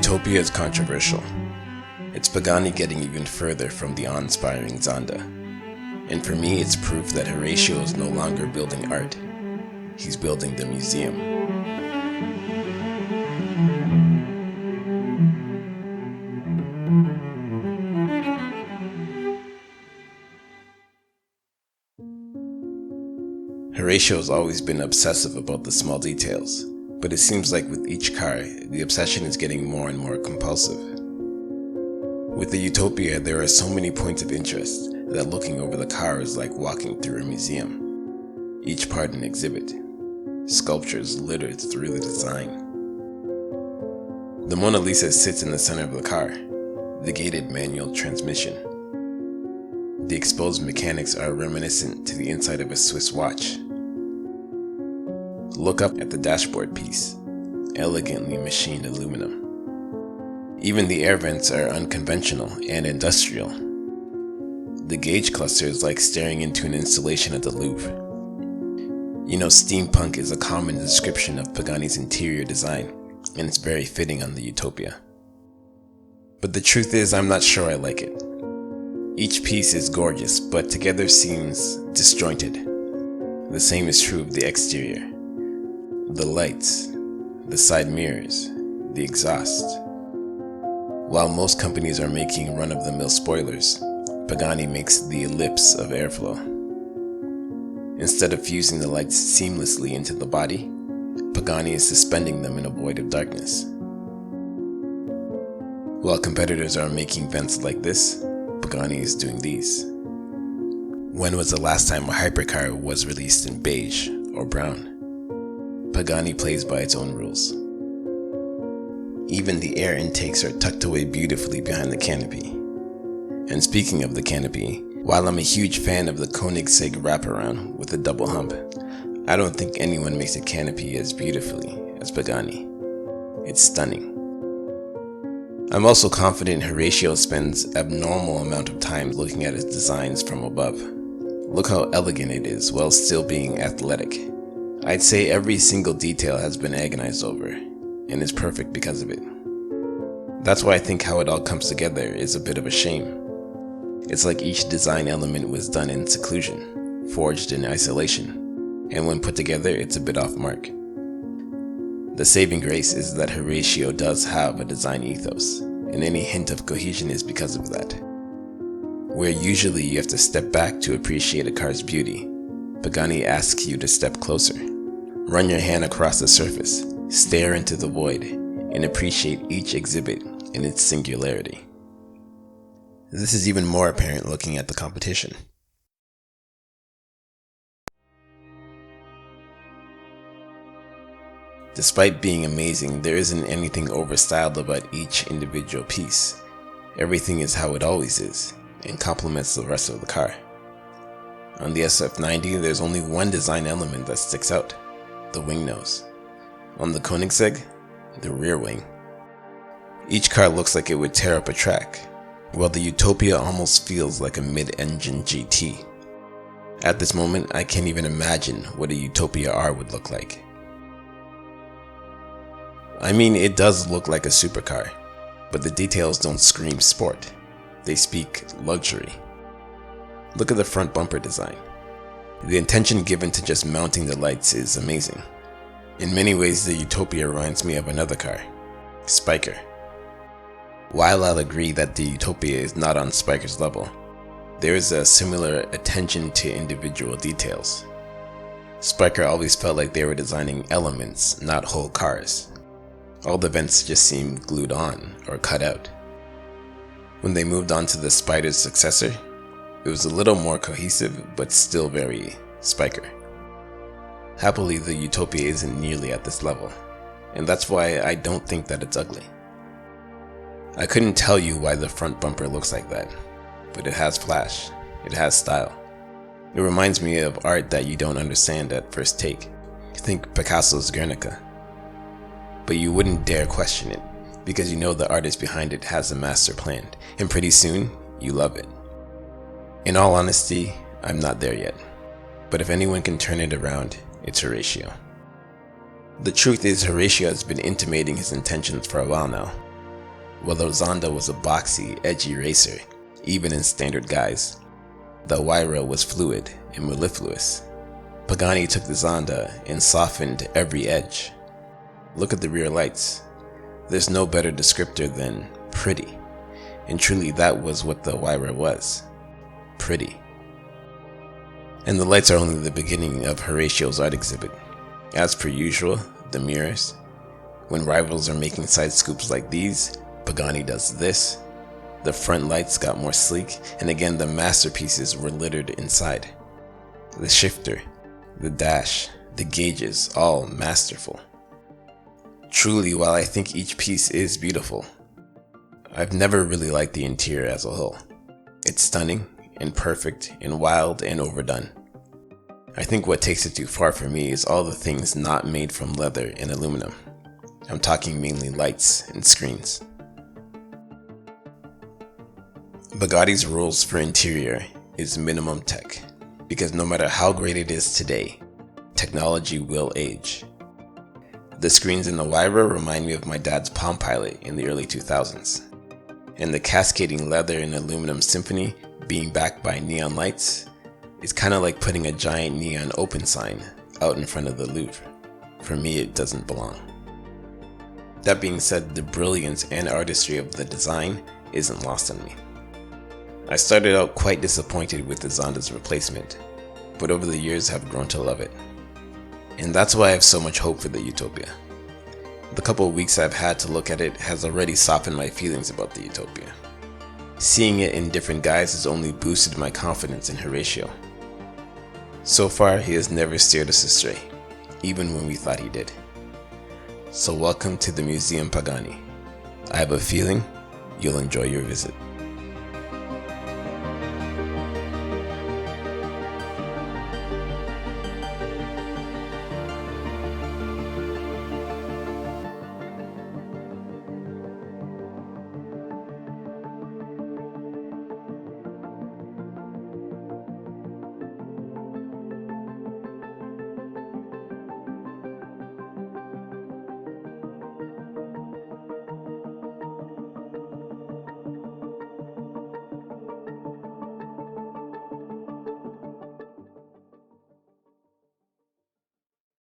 Utopia is controversial. It's Pagani getting even further from the awe-inspiring Zonda. And for me, it's proof that Horatio is no longer building art. He's building the museum. Horatio has always been obsessive about the small details, but it seems like with each car, the obsession is getting more and more compulsive. With the Utopia, there are so many points of interest that looking over the car is like walking through a museum. Each part an exhibit. Sculptures littered through the design. The Mona Lisa sits in the center of the car, the gated manual transmission. The exposed mechanics are reminiscent to the inside of a Swiss watch. Look up at the dashboard piece, elegantly machined aluminum. Even the air vents are unconventional and industrial. The gauge cluster is like staring into an installation at the Louvre. You know, steampunk is a common description of Pagani's interior design, and it's very fitting on the Utopia. But the truth is, I'm not sure I like it. Each piece is gorgeous, but together seems disjointed. The same is true of the exterior. The lights, the side mirrors, the exhaust. While most companies are making run-of-the-mill spoilers, Pagani makes the ellipse of airflow. Instead of fusing the lights seamlessly into the body, Pagani is suspending them in a void of darkness. While competitors are making vents like this, Pagani is doing these. When was the last time a hypercar was released in beige or brown? Pagani plays by its own rules. Even the air intakes are tucked away beautifully behind the canopy. And speaking of the canopy, while I'm a huge fan of the Koenigsegg wraparound with a double hump, I don't think anyone makes a canopy as beautifully as Pagani. It's stunning. I'm also confident Horatio spends abnormal amount of time looking at his designs from above. Look how elegant it is while still being athletic. I'd say every single detail has been agonized over, and is perfect because of it. That's why I think how it all comes together is a bit of a shame. It's like each design element was done in seclusion, forged in isolation, and when put together it's a bit off mark. The saving grace is that Horatio does have a design ethos, and any hint of cohesion is because of that. Where usually you have to step back to appreciate a car's beauty, Pagani asks you to step closer. Run your hand across the surface, stare into the void, and appreciate each exhibit in its singularity. This is even more apparent looking at the competition. Despite being amazing, there isn't anything overstyled about each individual piece. Everything is how it always is, and complements the rest of the car. On the SF90, there's only one design element that sticks out, the wing nose. On the Koenigsegg, the rear wing. Each car looks like it would tear up a track, while the Utopia almost feels like a mid-engine GT. At this moment, I can't even imagine what a Utopia R would look like. I mean, it does look like a supercar, but the details don't scream sport. They speak luxury. Look at the front bumper design. The intention given to just mounting the lights is amazing. In many ways, the Utopia reminds me of another car, Spyker. While I'll agree that the Utopia is not on Spyker's level, there is a similar attention to individual details. Spyker always felt like they were designing elements, not whole cars. All the vents just seemed glued on or cut out. When they moved on to the Spider's successor, it was a little more cohesive, but still very Spyker. Happily, the Utopia isn't nearly at this level, and that's why I don't think that it's ugly. I couldn't tell you why the front bumper looks like that, but it has flash, it has style. It reminds me of art that you don't understand at first take. Think Picasso's Guernica. But you wouldn't dare question it, because you know the artist behind it has a master planned, and pretty soon, you love it. In all honesty, I'm not there yet, but if anyone can turn it around, it's Horatio. The truth is, Horatio has been intimating his intentions for a while now. while the Zonda was a boxy, edgy racer, even in standard guise. The Huayra was fluid and mellifluous. Pagani took the Zonda and softened every edge. Look at the rear lights. There's no better descriptor than pretty. And truly that was what the Huayra was. Pretty. And the lights are only the beginning of Horatio's art exhibit. As per usual, the mirrors. When rivals are making side scoops like these, Pagani does this. The front lights got more sleek, and again the masterpieces were littered inside. The shifter, the dash, the gauges, all masterful. Truly, while I think each piece is beautiful, I've never really liked the interior as a whole. It's stunning, and perfect, and wild, and overdone. I think what takes it too far for me is all the things not made from leather and aluminum. I'm talking mainly lights and screens. Bugatti's rules for interior is minimum tech, because no matter how great it is today, technology will age. The screens in the Huayra remind me of my dad's Palm Pilot in the early 2000s, and the cascading leather and aluminum symphony being backed by neon lights is kind of like putting a giant neon open sign out in front of the Louvre. For me, it doesn't belong. That being said, the brilliance and artistry of the design isn't lost on me. I started out quite disappointed with the Zonda's replacement, but over the years have grown to love it. And that's why I have so much hope for the Utopia. The couple of weeks I've had to look at it has already softened my feelings about the Utopia. Seeing it in different guise has only boosted my confidence in Horatio. So far, he has never steered us astray, even when we thought he did. So welcome to the Museum Pagani. I have a feeling you'll enjoy your visit.